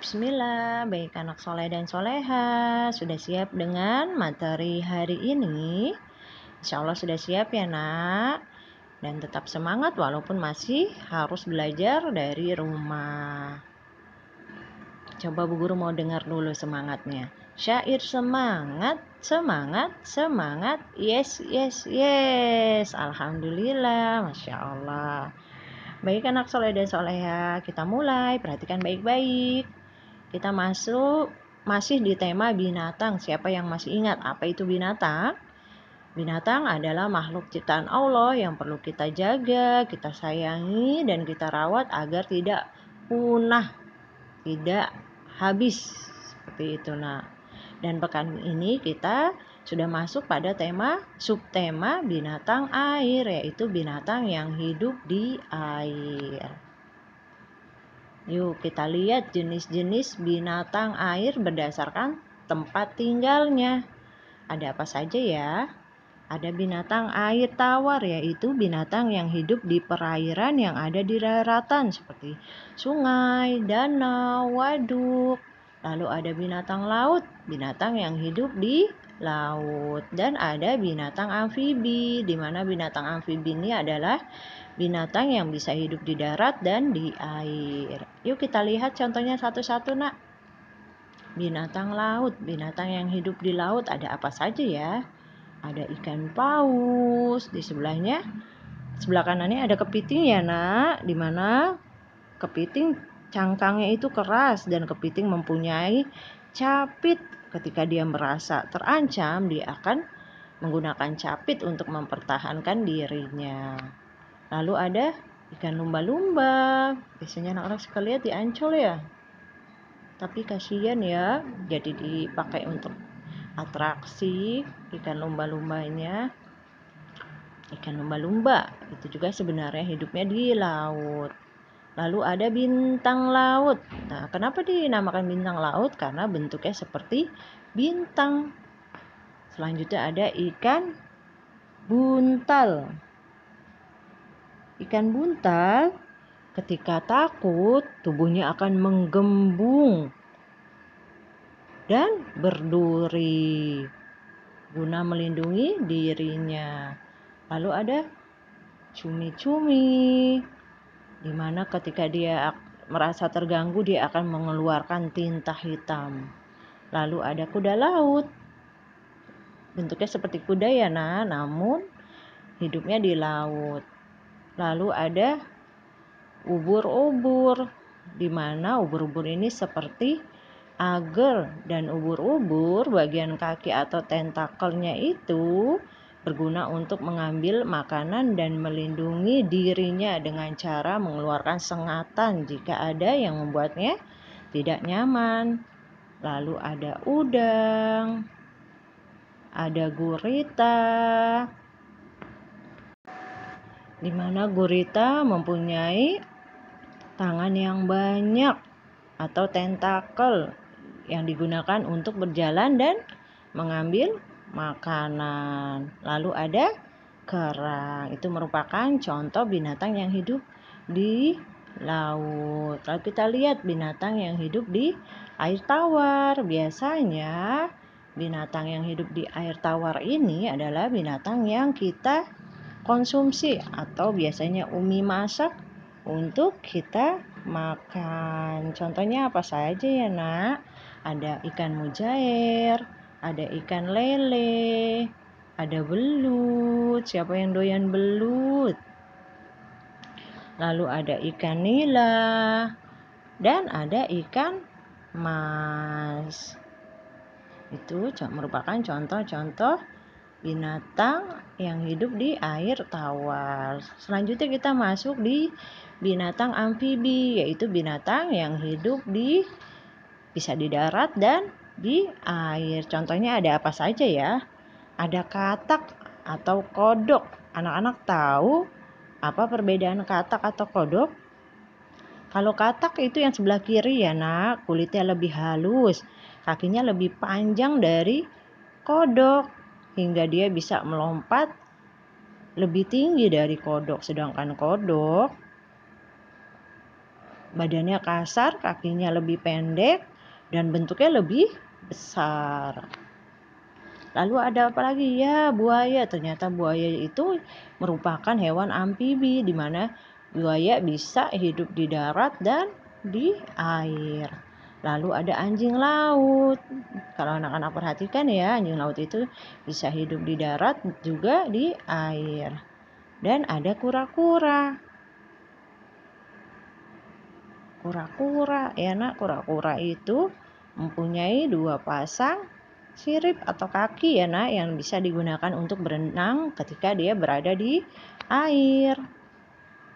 Bismillah, baik anak soleh dan soleha, sudah siap dengan materi hari ini? Insya Allah sudah siap ya nak. Dan tetap semangat walaupun masih harus belajar dari rumah. Coba Bu Guru mau dengar dulu semangatnya. Syair semangat, semangat, semangat, yes, yes, yes. Alhamdulillah, Masya Allah. Baik anak soleh dan soleha, kita mulai, perhatikan baik-baik. Kita masih di tema binatang. Siapa yang masih ingat apa itu binatang? Binatang adalah makhluk ciptaan Allah yang perlu kita jaga, kita sayangi, dan kita rawat agar tidak punah, tidak habis. Seperti itu nak. Dan pekan ini kita sudah masuk pada subtema binatang air, yaitu binatang yang hidup di air. Yuk kita lihat jenis-jenis binatang air berdasarkan tempat tinggalnya. Ada apa saja ya? Ada binatang air tawar, yaitu binatang yang hidup di perairan yang ada di daratan seperti sungai, danau, waduk. Lalu ada binatang laut, binatang yang hidup di laut. Dan ada binatang amfibi, di mana binatang amfibi ini adalah binatang yang bisa hidup di darat dan di air. Yuk kita lihat contohnya satu-satu nak. Binatang laut, binatang yang hidup di laut ada apa saja ya? Ada ikan paus, di sebelahnya, sebelah kanannya ada kepiting ya nak, di mana kepiting cangkangnya itu keras dan kepiting mempunyai capit. Ketika dia merasa terancam, dia akan menggunakan capit untuk mempertahankan dirinya. Lalu ada ikan lumba-lumba. Biasanya anak-anak suka lihat di Ancol ya. Tapi kasihan ya, jadi dipakai untuk atraksi ikan lumba-lumbanya. Ikan lumba-lumba itu juga sebenarnya hidupnya di laut. Lalu ada bintang laut. Nah, kenapa dinamakan bintang laut? Karena bentuknya seperti bintang. Selanjutnya ada ikan buntal. Ikan buntal ketika takut tubuhnya akan menggembung dan berduri guna melindungi dirinya. Lalu ada cumi-cumi, di mana ketika dia merasa terganggu dia akan mengeluarkan tinta hitam. Lalu ada kuda laut. Bentuknya seperti kuda ya namun hidupnya di laut. Lalu ada ubur-ubur, di mana ubur-ubur ini seperti agar, dan ubur-ubur bagian kaki atau tentakelnya itu berguna untuk mengambil makanan dan melindungi dirinya dengan cara mengeluarkan sengatan jika ada yang membuatnya tidak nyaman. Lalu ada udang, ada gurita, di mana gurita mempunyai tangan yang banyak atau tentakel yang digunakan untuk berjalan dan mengambil makanan. Lalu ada kerang, itu merupakan contoh binatang yang hidup di laut. Lalu kita lihat binatang yang hidup di air tawar. Biasanya binatang yang hidup di air tawar ini adalah binatang yang kita konsumsi atau biasanya umi masak untuk kita makan. Contohnya apa saja ya nak? Ada ikan mujair, ada ikan lele, ada belut. Siapa yang doyan belut? Lalu ada ikan nila dan ada ikan mas. Itu merupakan contoh-contoh binatang yang hidup di air tawar. Selanjutnya kita masuk di binatang amfibi, yaitu binatang yang hidup bisa di darat dan di air. Contohnya ada apa saja ya? Ada katak atau kodok. Anak-anak tahu apa perbedaan katak atau kodok? Kalau katak itu yang sebelah kiri ya nak, kulitnya lebih halus, kakinya lebih panjang dari kodok, hingga dia bisa melompat lebih tinggi dari kodok. Sedangkan kodok badannya kasar, kakinya lebih pendek, dan bentuknya lebih besar. Lalu ada apa lagi? Ya, buaya. Ternyata buaya itu merupakan hewan amfibi, di mana buaya bisa hidup di darat dan di air. Lalu ada anjing laut. Kalau anak-anak perhatikan ya, anjing laut itu bisa hidup di darat juga di air. Dan ada kura-kura. Kura-kura, ya nak, kura-kura itu mempunyai 2 pasang sirip atau kaki ya nak, yang bisa digunakan untuk berenang ketika dia berada di air.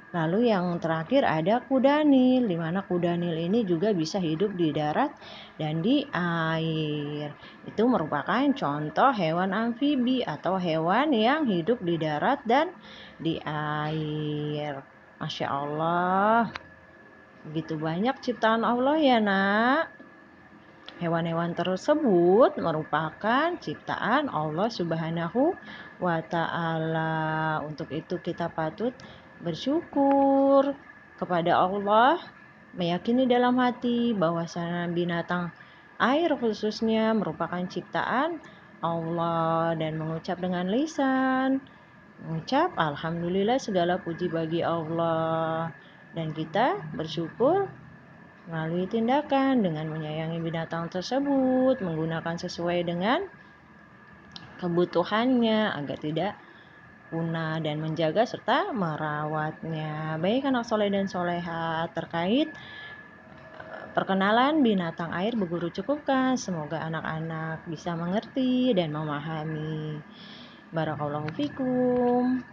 Lalu yang terakhir ada kudanil, di mana kudanil ini juga bisa hidup di darat dan di air. Itu merupakan contoh hewan amfibi atau hewan yang hidup di darat dan di air. Masya Allah, begitu banyak ciptaan Allah ya nak. Hewan-hewan tersebut merupakan ciptaan Allah Subhanahu wa Ta'ala. Untuk itu kita patut bersyukur kepada Allah, meyakini dalam hati bahwasanya binatang air khususnya merupakan ciptaan Allah, dan mengucap dengan lisan, mengucap alhamdulillah, segala puji bagi Allah, dan kita bersyukur melalui tindakan dengan menyayangi binatang tersebut, menggunakan sesuai dengan kebutuhannya agar tidak punah, dan menjaga serta merawatnya. Baik anak soleh dan soleha, terkait perkenalan binatang air Bu Guru cukupkan. Semoga anak-anak bisa mengerti dan memahami. Barakallahu fikum.